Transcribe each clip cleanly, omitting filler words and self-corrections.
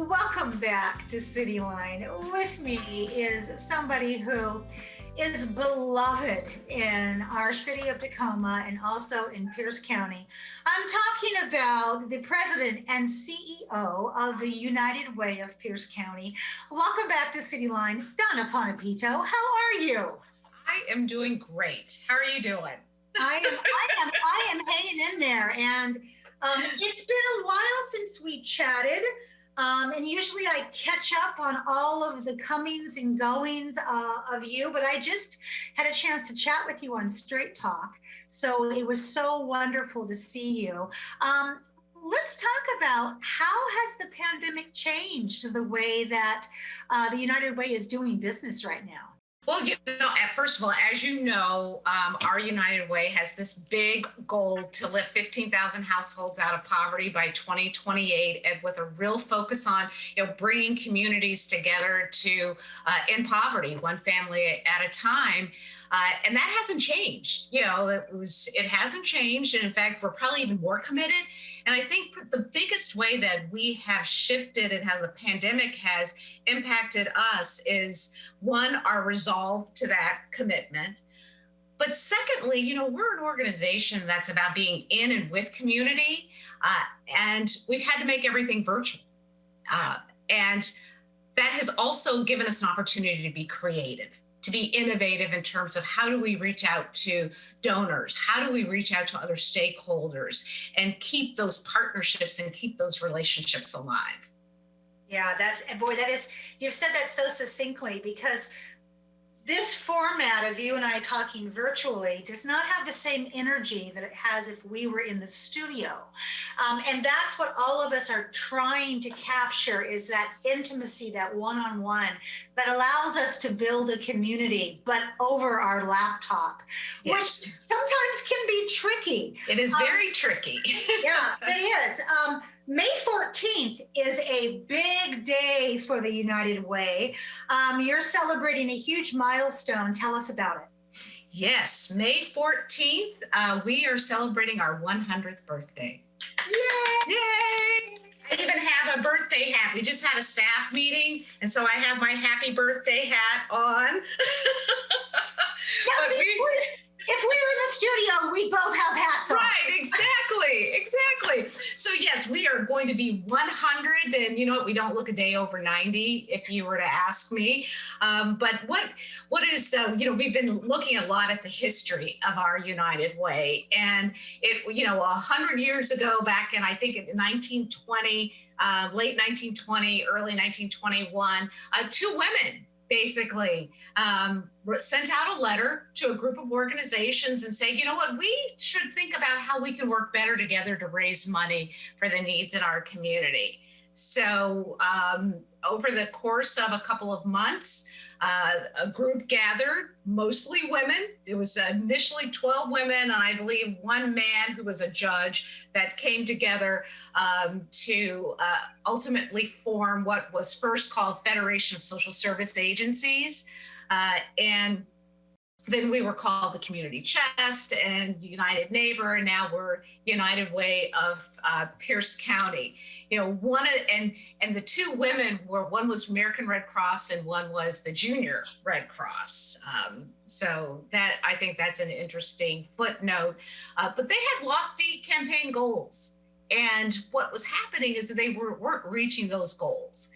Welcome back to Cityline. With me is somebody who is beloved in our city of Tacoma and also in Pierce County. I'm talking about the president and CEO of the United Way of Pierce County. Welcome back to Cityline, Donna Ponapito. How are you? I am doing great. How are you doing? I am hanging in there, and it's been a while since we chatted. And usually I catch up on all of the comings and goings of you, but I just had a chance to chat with you on Straight Talk. So it was so wonderful to see you. Let's talk about how has the pandemic changed the way that the United Way is doing business right now? Well, first of all, as you know, our United Way has this big goal to lift 15,000 households out of poverty by 2028, and with a real focus on, bringing communities together to end poverty, one family at a time. And that hasn't changed. It hasn't changed. And in fact, we're probably even more committed. And I think the biggest way that we have shifted and how the pandemic has impacted us is, one, our resolve to that commitment. But secondly, we're an organization that's about being in and with community. And we've had to make everything virtual. And that has also given us an opportunity to be creative, to be innovative in terms of how do we reach out to donors? How do we reach out to other stakeholders and keep those partnerships and keep those relationships alive? Yeah, you've said that so succinctly, because this format of you and I talking virtually does not have the same energy that it has if we were in the studio. And that's what all of us are trying to capture, is that intimacy, that one-on-one that allows us to build a community, but over our laptop, yes, which sometimes can be tricky. It is very tricky. Yeah, it is. May 14th is a big day for the United Way. You're celebrating a huge milestone. Tell us about it. Yes, May 14th, we are celebrating our 100th birthday. Yay! Yay! I even have a birthday hat. We just had a staff meeting, and so I have my happy birthday hat on. Yes, if we were in the studio, we'd both have hats on. Right, exactly. So yes, we are going to be 100, and you know what? We don't look a day over 90, if you were to ask me. But what is, we've been looking a lot at the history of our United Way, and 100 years ago, back in, I think, in 1920, late 1920, early 1921, two women basically sent out a letter to a group of organizations and say, we should think about how we can work better together to raise money for the needs in our community. So over the course of a couple of months, a group gathered, mostly women. It was initially 12 women, and I believe one man who was a judge, that came together to ultimately form what was first called Federation of Social Service Agencies. And then we were called the Community Chest and United Neighbor, and now we're United Way of Pierce County. And the two women one was American Red Cross and one was the Junior Red Cross. So I think that's an interesting footnote. But they had lofty campaign goals, and what was happening is that they weren't reaching those goals.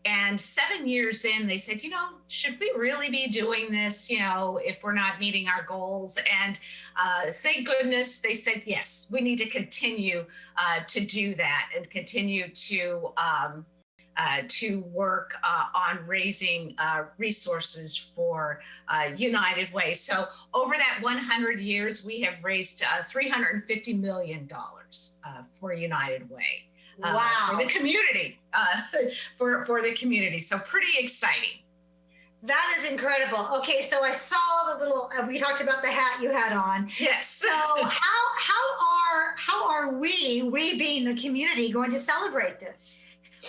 And 7 years in, they said, should we really be doing this, if we're not meeting our goals? And thank goodness they said, yes, we need to continue to do that and continue to work on raising resources for United Way. So over that 100 years, we have raised $350 million for United Way. Wow. For the community, for the community. So pretty exciting. That is incredible. Okay, so I saw the little, we talked about the hat you had on. Yes. So how are we being the community, going to celebrate this?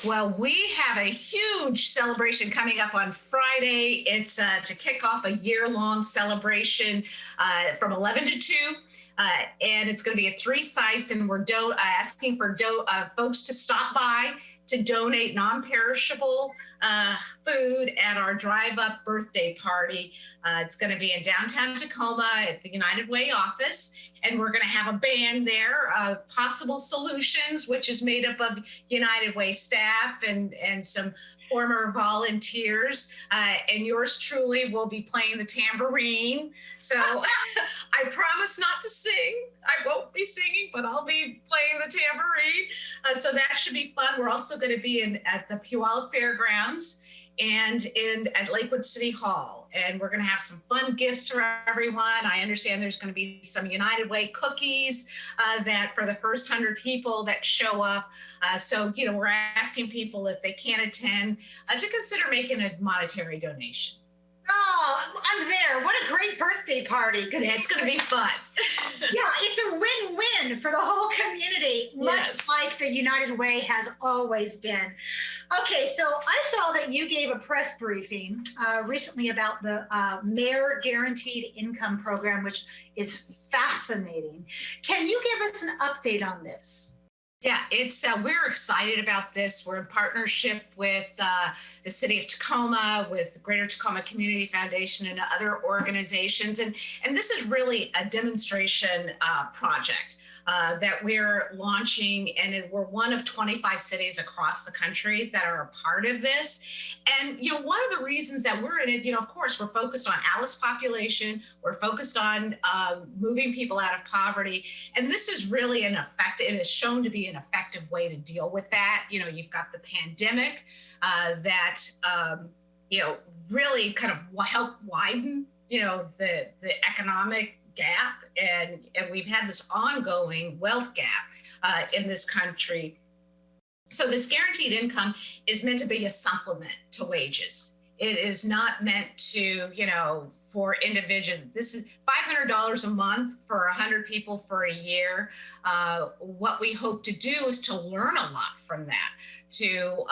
Well, we have a huge celebration coming up on Friday. It's to kick off a year-long celebration from 11 to 2. And it's going to be at 3 sites, and we're asking for folks to stop by to donate non-perishable food at our drive-up birthday party. It's going to be in downtown Tacoma at the United Way office, and we're going to have a band there, Possible Solutions, which is made up of United Way staff and some former volunteers, and yours truly will be playing the tambourine. So I promise not to sing. I won't be singing, but I'll be playing the tambourine. So that should be fun. We're also going to be at the Puyallup Fairgrounds and at Lakewood City Hall. And we're going to have some fun gifts for everyone. I understand there's going to be some United Way cookies that for the first 100 people that show up. So, we're asking people if they can't attend to consider making a monetary donation. Oh, I'm there. What a great birthday party. Yeah, it's going to be fun. Yeah, it's a win-win for the whole community, much like the United Way has always been. Okay, so I saw that you gave a press briefing recently about the Mayor Guaranteed Income Program, which is fascinating. Can you give us an update on this? Yeah, we're excited about this. We're in partnership with the City of Tacoma, with Greater Tacoma Community Foundation, and other organizations. And this is really a demonstration project that we're launching, and we're one of 25 cities across the country that are a part of this. And one of the reasons that we're in it, of course, we're focused on Alice population, we're focused on moving people out of poverty, and this is really it is shown to be an effective way to deal with that. You've got the pandemic that really kind of helped widen the economic gap, and we've had this ongoing wealth gap in this country. So this guaranteed income is meant to be a supplement to wages. It is not meant to, for individuals. This is $500 a month for 100 people for a year. What we hope to do is to learn a lot from that, to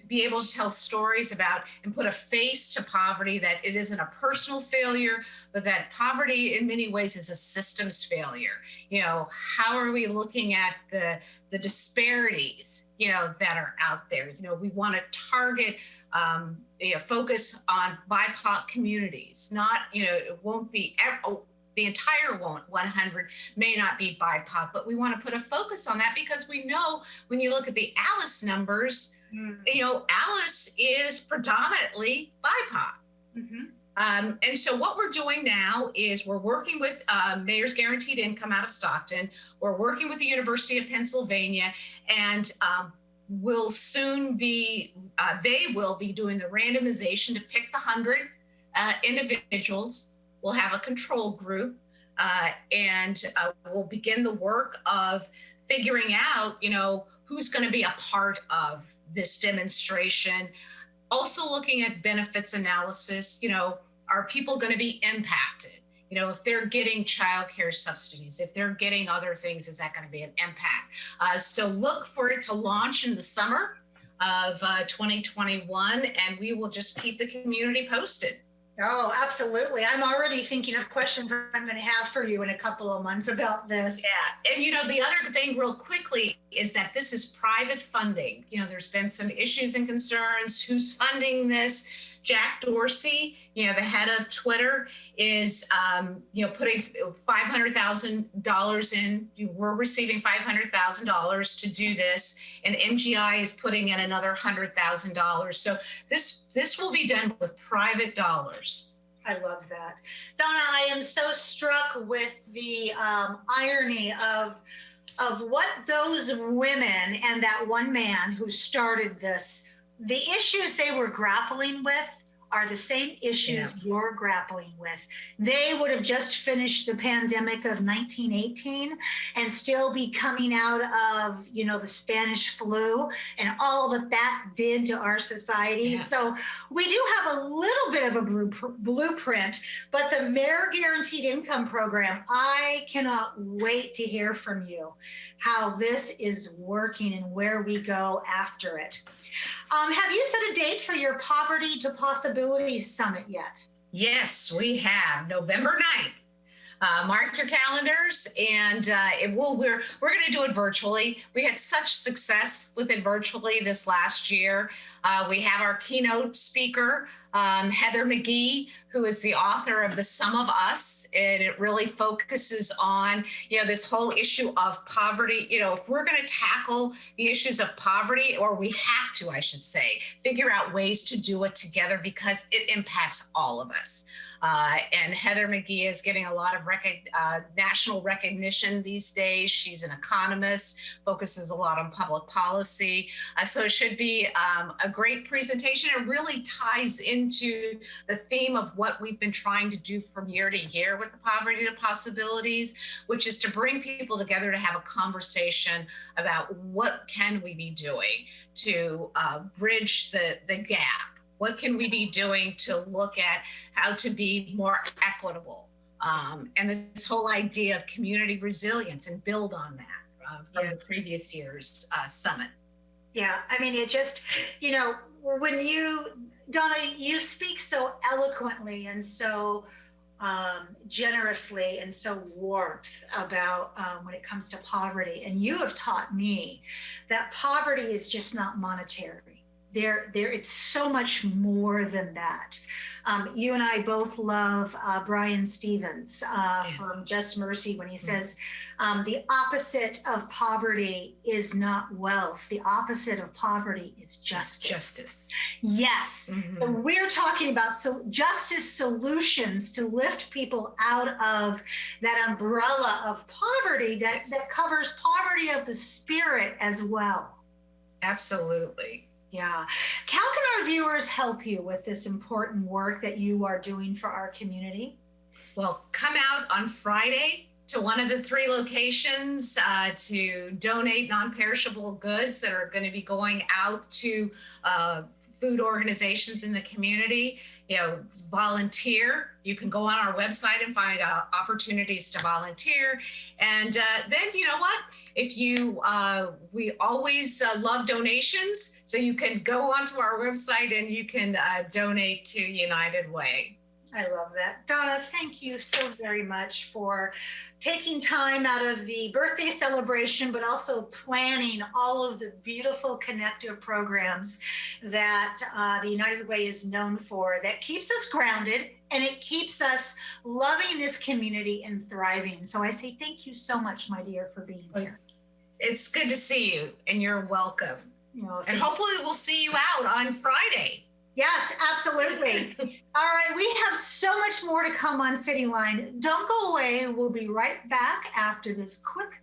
be able to tell stories about and put a face to poverty, that it isn't a personal failure, but that poverty in many ways is a systems failure. How are we looking at the disparities, that are out there? We want to target, focus on BIPOC communities, not, it won't be, the entire 100 may not be BIPOC, but we want to put a focus on that because we know when you look at the Alice numbers, Alice is predominantly BIPOC. Mm-hmm. And so what we're doing now is we're working with Mayor's Guaranteed Income out of Stockton. We're working with the University of Pennsylvania, and will soon be, they will be doing the randomization to pick the 100 individuals. We'll have a control group, and we'll begin the work of figuring out, who's going to be a part of this demonstration. Also looking at benefits analysis, are people going to be impacted? If they're getting childcare subsidies, if they're getting other things, is that going to be an impact? So look for it to launch in the summer of 2021, and we will just keep the community posted. Oh, absolutely. I'm already thinking of questions I'm going to have for you in a couple of months about this. Yeah. And, the other thing real quickly is that this is private funding. There's been some issues and concerns. Who's funding this? Jack Dorsey, the head of Twitter, is, putting $500,000 in. We're receiving $500,000 to do this, and MGI is putting in another $100,000. So this will be done with private dollars. I love that. Donna, I am so struck with the irony of what those women and that one man who started this, the issues they were grappling with are the same issues you're grappling with. They would have just finished the pandemic of 1918 and still be coming out of, the Spanish flu and all that did to our society. Yeah. So we do have a little bit of a blueprint, but the Mayor Guaranteed Income Program, I cannot wait to hear from you how this is working and where we go after it. Have you set a date for your Poverty to Possibilities Summit yet? Yes, we have, November 9th. Mark your calendars, and we're going to do it virtually. We had such success with it virtually this last year. We have our keynote speaker, Heather McGee, who is the author of The Sum of Us, and it really focuses on, this whole issue of poverty. If we're going to tackle the issues of poverty, or we have to, I should say, figure out ways to do it together because it impacts all of us. And Heather McGee is getting a lot of national recognition these days. She's an economist, focuses a lot on public policy. So it should be a great presentation. It really ties into the theme of what we've been trying to do from year to year with the Poverty to Possibilities, which is to bring people together to have a conversation about what can we be doing to bridge the gap. What can we be doing to look at how to be more equitable? And this whole idea of community resilience and build on that from the previous year's summit. Yeah, I mean, it just, when Donna, you speak so eloquently and so generously and so warmth about when it comes to poverty. And you have taught me that poverty is just not monetary. It's so much more than that. You and I both love Brian Stevens from Just Mercy when he says, the opposite of poverty is not wealth. The opposite of poverty is justice. Yes. Mm-hmm. So we're talking about justice solutions to lift people out of that umbrella of poverty that covers poverty of the spirit as well. Absolutely. Yeah. How can our viewers help you with this important work that you are doing for our community? Well, come out on Friday to one of the 3 locations to donate non-perishable goods that are going to be going out to food organizations in the community. Volunteer. You can go on our website and find opportunities to volunteer. And then, you know what? If we always love donations, so you can go onto our website and you can donate to United Way. I love that. Donna, thank you so very much for taking time out of the birthday celebration, but also planning all of the beautiful connective programs that the United Way is known for, that keeps us grounded and it keeps us loving this community and thriving. So I say thank you so much, my dear, for being here. It's good to see you, and you're welcome. And hopefully we'll see you out on Friday. Yes, absolutely. All right, we have so much more to come on Cityline. Don't go away. We'll be right back after this quick